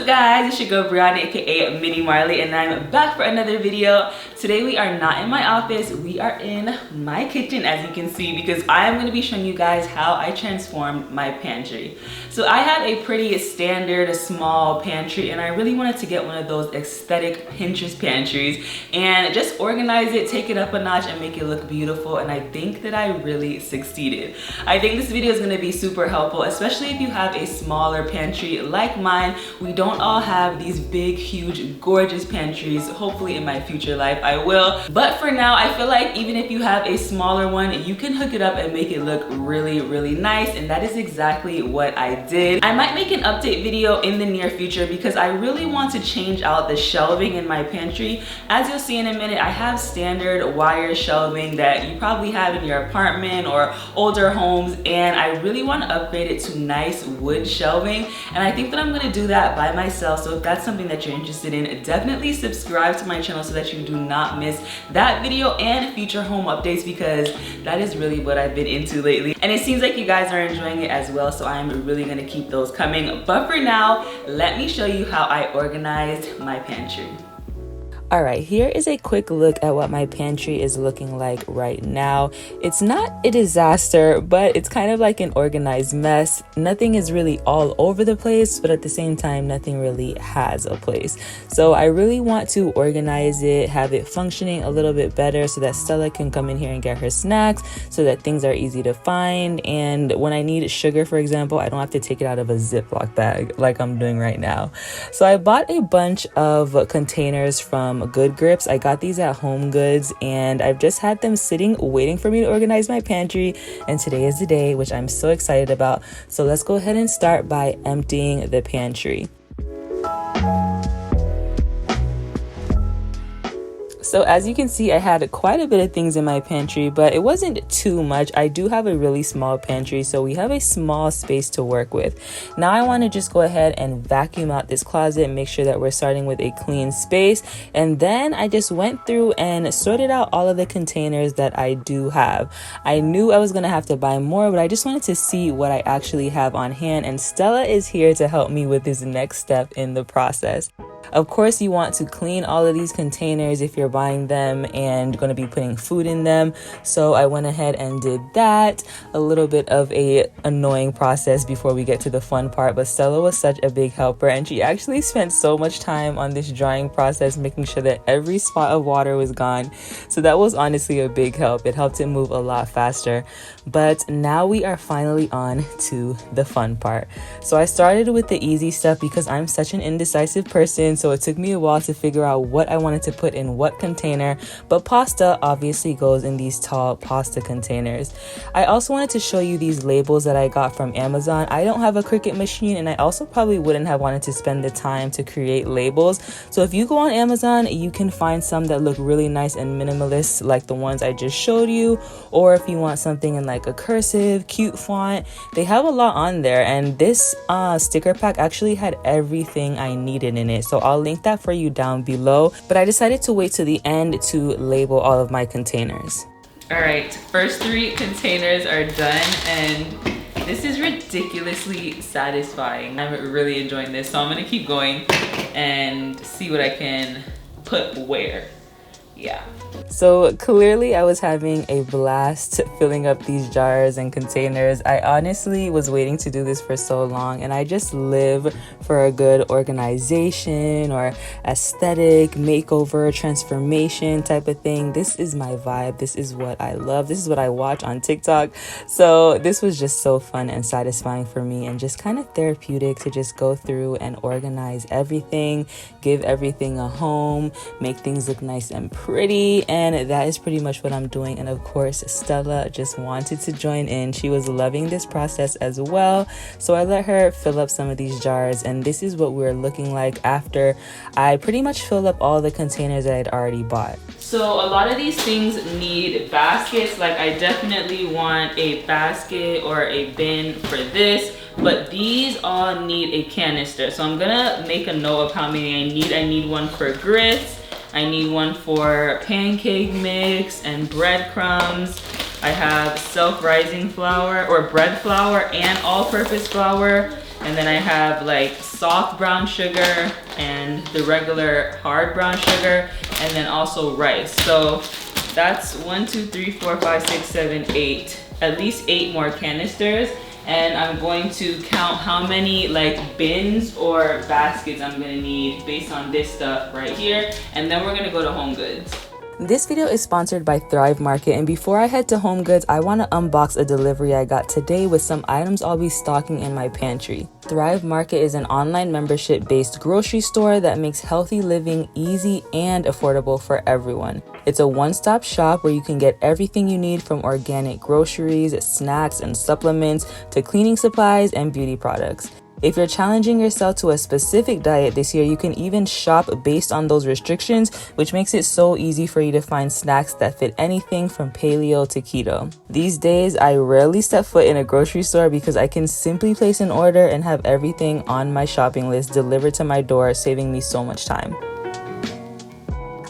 up guys, it's your girl Brianna aka Mini Marley, and I'm back for another video. Today we are not in my office, we are in my kitchen as you can see, because I am going to be showing you guys how I transformed my pantry. So I had a pretty standard small pantry and I really wanted to get one of those aesthetic Pinterest pantries and just organize it, take it up a notch and make it look beautiful, and I think that I really succeeded. I think this video is going to be super helpful, especially if you have a smaller pantry like mine. We don't all have these big, huge, gorgeous pantries. Hopefully in my future life I will. But for now, I feel like even if you have a smaller one, you can hook it up and make it look really, really nice. And that is exactly what I did. I might make an update video in the near future because I really want to change out the shelving in my pantry. As you'll see in a minute, I have standard wire shelving that you probably have in your apartment or older homes, and I really want to upgrade it to nice wood shelving. And I think that I'm going to do that by myself. So if that's something that you're interested in, definitely subscribe to my channel so that you do not miss that video and future home updates, because that is really what I've been into lately. And it seems like you guys are enjoying it as well, so I'm really going to keep those coming. But for now, let me show you how I organized my pantry. Alright, here is a quick look at what my pantry is looking like right now. It's not a disaster, but it's kind of like an organized mess. Nothing is really all over the place, but at the same time, nothing really has a place. So I really want to organize it, have it functioning a little bit better so that Stella can come in here and get her snacks, so that things are easy to find. And when I need sugar, for example, I don't have to take it out of a Ziploc bag like I'm doing right now. So I bought a bunch of containers from Good Grips. I got these at Home Goods and I've just had them sitting waiting for me to organize my pantry, and today is the day, which I'm so excited about. So let's go ahead and start by emptying the pantry. So as you can see, I had quite a bit of things in my pantry, but it wasn't too much. I do have a really small pantry, so we have a small space to work with. Now I want to just go ahead and vacuum out this closet and make sure that we're starting with a clean space. And then I just went through and sorted out all of the containers that I do have. I knew I was going to have to buy more, but I just wanted to see what I actually have on hand. And Stella is here to help me with this next step in the process. Of course, you want to clean all of these containers if you're buying them and going to be putting food in them. So I went ahead and did that. A little bit of a annoying process before we get to the fun part, but Stella was such a big helper and she actually spent so much time on this drying process, making sure that every spot of water was gone. So that was honestly a big help. It helped it move a lot faster. But now we are finally on to the fun part. So I started with the easy stuff because I'm such an indecisive person. So it took me a while to figure out what I wanted to put in what container, but pasta obviously goes in these tall pasta containers. I also wanted to show you these labels that I got from Amazon. I don't have a Cricut machine, and I also probably wouldn't have wanted to spend the time to create labels. So if you go on Amazon, you can find some that look really nice and minimalist like the ones I just showed you, or if you want something in like a cursive, cute font, they have a lot on there. And this sticker pack actually had everything I needed in it. So I'll link that for you down below, but I decided to wait to the end to label all of my containers. All right, first 3 containers are done, and this is ridiculously satisfying. I'm really enjoying this, so I'm gonna keep going and see what I can put where. Yeah. So clearly I was having a blast filling up these jars and containers. I honestly was waiting to do this for so long, and I just live for a good organization or aesthetic makeover transformation type of thing. This is my vibe. This is what I love. This is what I watch on TikTok. So this was just so fun and satisfying for me, and just kind of therapeutic to just go through and organize everything, give everything a home, make things look nice and pretty. And that is pretty much what I'm doing. And of course, Stella just wanted to join in. She was loving this process as well. So I let her fill up some of these jars, and this is what we're looking like after I pretty much filled up all the containers that I'd already bought. So a lot of these things need baskets. Like I definitely want a basket or a bin for this, but these all need a canister. So I'm gonna make a note of how many I need. I need one for grits. I need one for pancake mix and breadcrumbs. I have self-rising flour or bread flour and all-purpose flour. And then I have like soft brown sugar and the regular hard brown sugar, and then also rice. So that's 1, 2, 3, 4, 5, 6, 7, 8. At least 8 more canisters. And I'm going to count how many like bins or baskets I'm gonna need based on this stuff right here. And then we're gonna go to Home Goods. This video is sponsored by Thrive Market, and before I head to Home Goods, I want to unbox a delivery I got today with some items I'll be stocking in my pantry. Thrive Market is an online membership-based grocery store that makes healthy living easy and affordable for everyone. It's a one-stop shop where you can get everything you need, from organic groceries, snacks and supplements, to cleaning supplies and beauty products. If you're challenging yourself to a specific diet this year, you can even shop based on those restrictions, which makes it so easy for you to find snacks that fit anything from paleo to keto. These days, I rarely step foot in a grocery store because I can simply place an order and have everything on my shopping list delivered to my door, saving me so much time.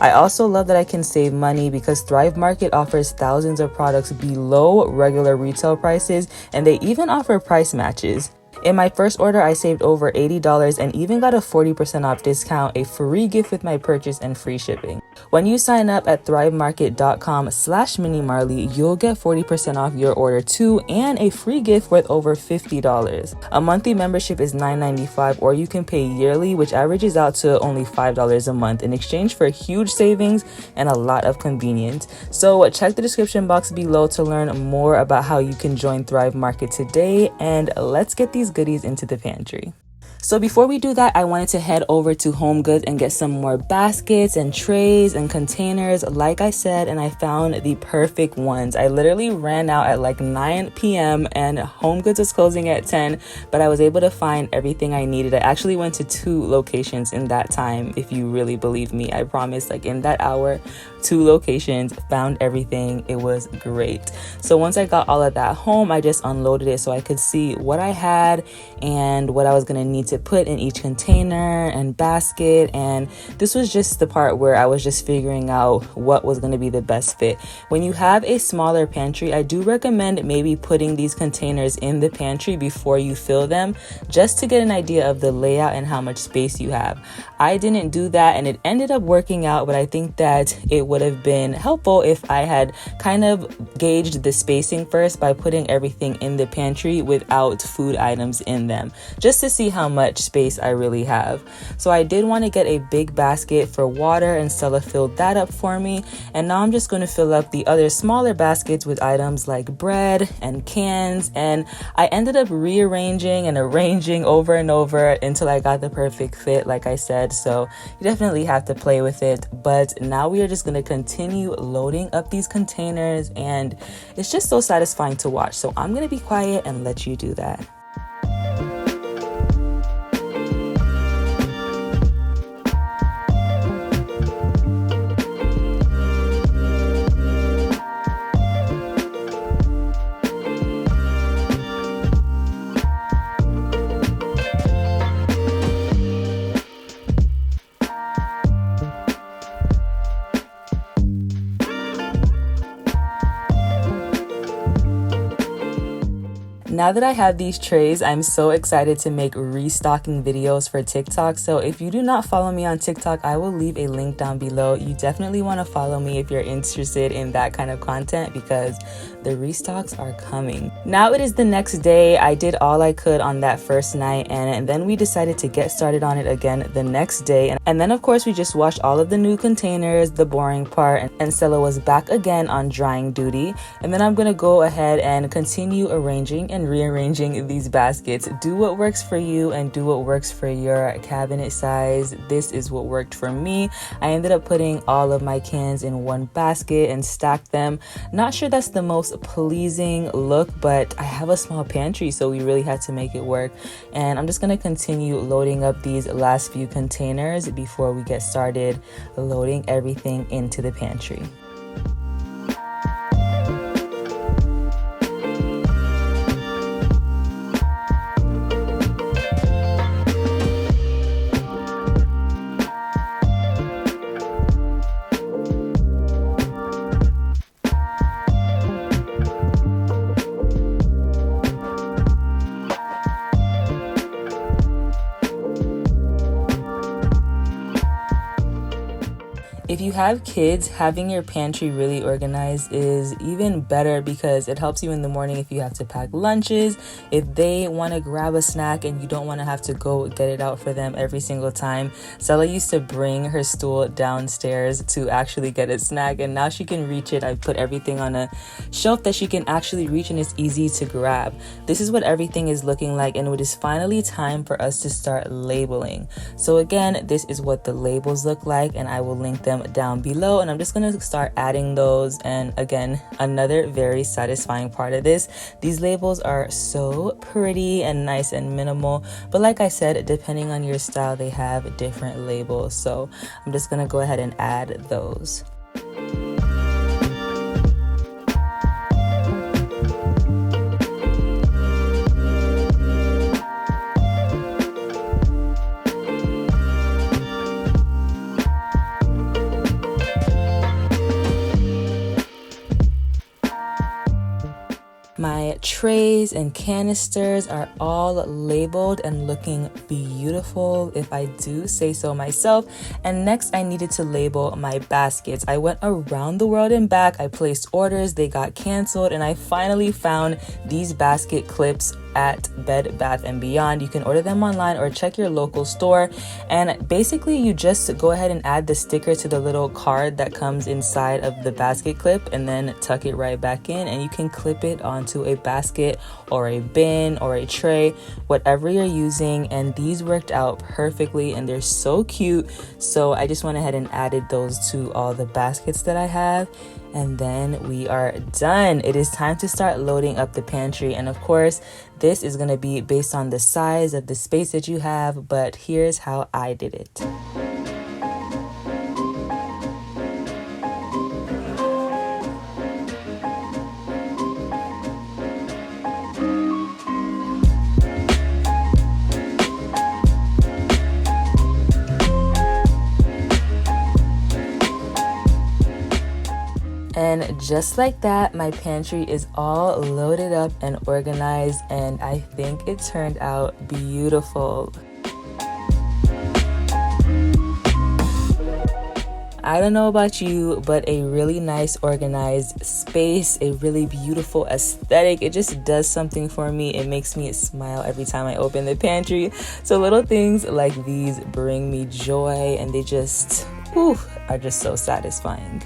I also love that I can save money because Thrive Market offers thousands of products below regular retail prices, and they even offer price matches. In my first order, I saved over $80 and even got a 40% off discount, a free gift with my purchase, and free shipping. When you sign up at thrivemarket.com/minimarley, you'll get 40% off your order too, and a free gift worth over $50. A monthly membership is $9.95, or you can pay yearly, which averages out to only $5 a month, in exchange for huge savings and a lot of convenience. So check the description box below to learn more about how you can join Thrive Market today, and let's get these goodies into the pantry. So before we do that, I wanted to head over to Home Goods and get some more baskets and trays and containers, like I said, and I found the perfect ones. I literally ran out at like 9 p.m. and Home Goods was closing at 10, but I was able to find everything I needed. I actually went to 2 locations in that time, if you really believe me. I promise, like in that hour, 2 locations, found everything. It was great. So once I got all of that home, I just unloaded it so I could see what I had and what I was gonna need to put in each container and basket. And this was just the part where I was just figuring out what was going to be the best fit. When you have a smaller pantry, I do recommend maybe putting these containers in the pantry before you fill them, just to get an idea of the layout and how much space you have. I didn't do that and it ended up working out, but I think that it would have been helpful if I had kind of gauged the spacing first by putting everything in the pantry without food items in them, just to see how much space I really have. So I did want to get a big basket for water, and Stella filled that up for me. And now I'm just going to fill up the other smaller baskets with items like bread and cans. And I ended up rearranging and arranging over and over until I got the perfect fit, like I said. So you definitely have to play with it. But now we are just going to continue loading up these containers, and it's just so satisfying to watch. So I'm going to be quiet and let you do that. Now that I have these trays, I'm so excited to make restocking videos for TikTok. So if you do not follow me on TikTok, I will leave a link down below. You definitely want to follow me if you're interested in that kind of content, because the restocks are coming. Now it is the next day. I did all I could on that first night, and then we decided to get started on it again the next day. And then of course we just washed all of the new containers, the boring part, and Stella was back again on drying duty. And then I'm gonna go ahead and continue arranging and rearranging these baskets. Do what works for you and do what works for your cabinet size. This is what worked for me. I ended up putting all of my cans in one basket and stacked them. Not sure that's the most pleasing look, but I have a small pantry, so we really had to make it work. And I'm just going to continue loading up these last few containers before we get started loading everything into the pantry. have kids, having your pantry really organized is even better because it helps you in the morning if you have to pack lunches, if they want to grab a snack and you don't want to have to go get it out for them every single time. Stella used to bring her stool downstairs to actually get a snack, and now she can reach it. I put everything on a shelf that she can actually reach and it's easy to grab. This is what everything is looking like, and it is finally time for us to start labeling. So again, this is what the labels look like, and I will link them down below, and I'm just going to start adding those. And again, another very satisfying part of this, these labels are so pretty and nice and minimal, but like I said, depending on your style, they have different labels. So I'm just going to go ahead and add those. My trays and canisters are all labeled and looking beautiful, if I do say so myself. And next I needed to label my baskets. I went around the world and back. I placed orders, they got canceled, and I finally found these basket clips at Bed Bath & Beyond. You can order them online or check your local store, and basically you just go ahead and add the sticker to the little card that comes inside of the basket clip and then tuck it right back in, and you can clip it onto a basket or a bin or a tray, whatever you're using. And these worked out perfectly and they're so cute, so I just went ahead and added those to all the baskets that I have. And then we are done. It is time to start loading up the pantry. And of course, this is going to be based on the size of the space that you have, but here's how I did it. And just like that, my pantry is all loaded up and organized, and I think it turned out beautiful. I don't know about you, but a really nice organized space, a really beautiful aesthetic, it just does something for me. It makes me smile every time I open the pantry. So little things like these bring me joy, and they just are just so satisfying.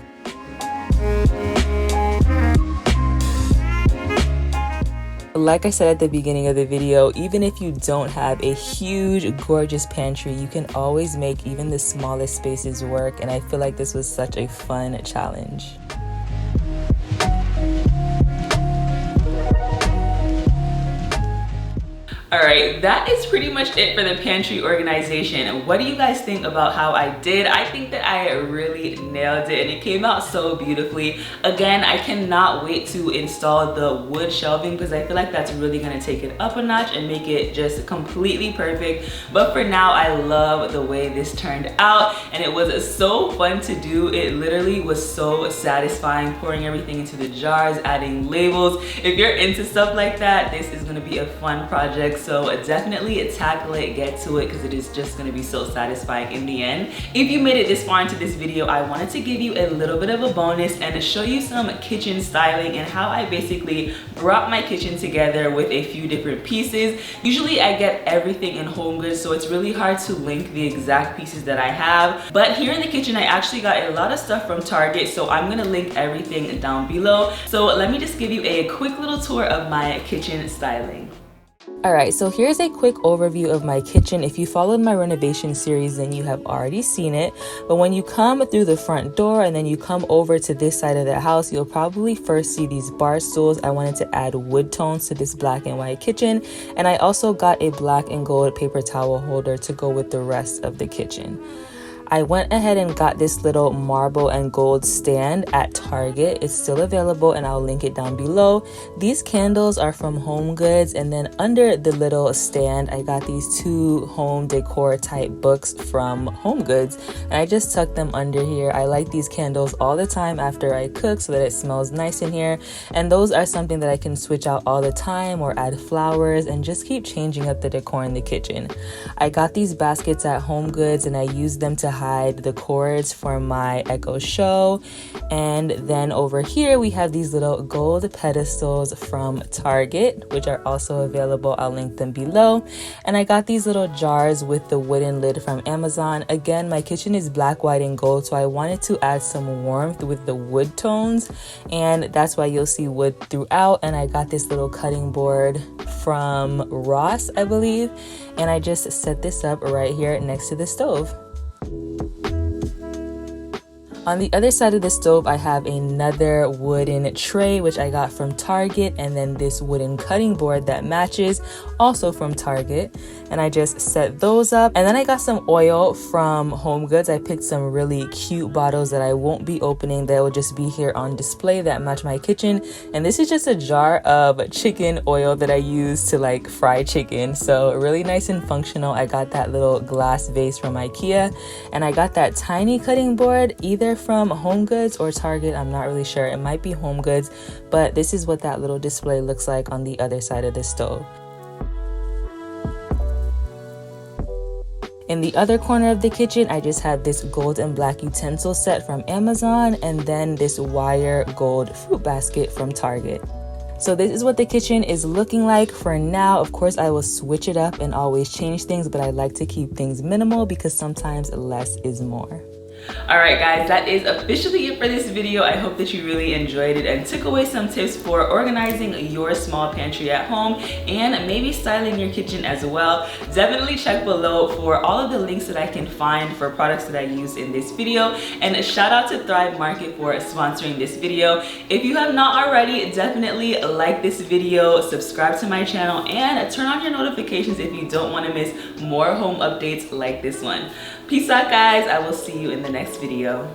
Like I said at the beginning of the video, even if you don't have a huge, gorgeous pantry, you can always make even the smallest spaces work, and I feel like this was such a fun challenge. Alright, that is pretty much it for the pantry organization. What do you guys think about how I did? I think that I really nailed it and it came out so beautifully. Again, I cannot wait to install the wood shelving because I feel like that's really going to take it up a notch and make it just completely perfect. But for now, I love the way this turned out, and it was so fun to do. It literally was so satisfying, pouring everything into the jars, adding labels. If you're into stuff like that, this is going to be a fun project. So definitely tackle it, get to it, because it is just going to be so satisfying in the end. If you made it this far into this video, I wanted to give you a little bit of a bonus and to show you some kitchen styling and how I basically brought my kitchen together with a few different pieces. Usually I get everything in HomeGoods, so it's really hard to link the exact pieces that I have. But here in the kitchen, I actually got a lot of stuff from Target, so I'm going to link everything down below. So let me just give you a quick little tour of my kitchen styling. Alright, so here's a quick overview of my kitchen. If you followed my renovation series, then you have already seen it. But when you come through the front door and then you come over to this side of the house, you'll probably first see these bar stools. I wanted to add wood tones to this black and white kitchen. And I also got a black and gold paper towel holder to go with the rest of the kitchen. I went ahead and got this little marble and gold stand at Target. It's still available and I'll link it down below. These candles are from HomeGoods, and then under the little stand I got these two home decor type books from HomeGoods, and I just tucked them under here. I like these candles all the time after I cook so that it smells nice in here, and those are something that I can switch out all the time or add flowers and just keep changing up the decor in the kitchen. I got these baskets at HomeGoods and I used them to hide the cords for my Echo Show. And then over here we have these little gold pedestals from Target, which are also available. I'll link them below. And I got these little jars with the wooden lid from Amazon. Again, my kitchen is black, white, and gold, so I wanted to add some warmth with the wood tones, and that's why you'll see wood throughout. And I got this little cutting board from Ross, I believe, and I just set this up right here next to the stove. On the other side of the stove, I have another wooden tray, which I got from Target, and then this wooden cutting board that matches, also from Target. And I just set those up. And then I got some oil from Home Goods. I picked some really cute bottles that I won't be opening, that will just be here on display, that match my kitchen. And this is just a jar of chicken oil that I use to like fry chicken. So really nice and functional. I got that little glass vase from IKEA, and I got that tiny cutting board either from Home Goods or Target. I'm not really sure. It might be Home Goods, but this is what that little display looks like on the other side of the stove. In the other corner of the kitchen, I just have this gold and black utensil set from Amazon, and then this wire gold fruit basket from Target. So this is what the kitchen is looking like for now. Of course, I will switch it up and always change things, but I like to keep things minimal because sometimes less is more. Alright guys, that is officially it for this video. I hope that you really enjoyed it and took away some tips for organizing your small pantry at home and maybe styling your kitchen as well. Definitely check below for all of the links that I can find for products that I used in this video. And a shout out to Thrive Market for sponsoring this video. If you have not already, definitely like this video, subscribe to my channel, and turn on your notifications if you don't want to miss more home updates like this one. Peace out guys, I will see you in the next video.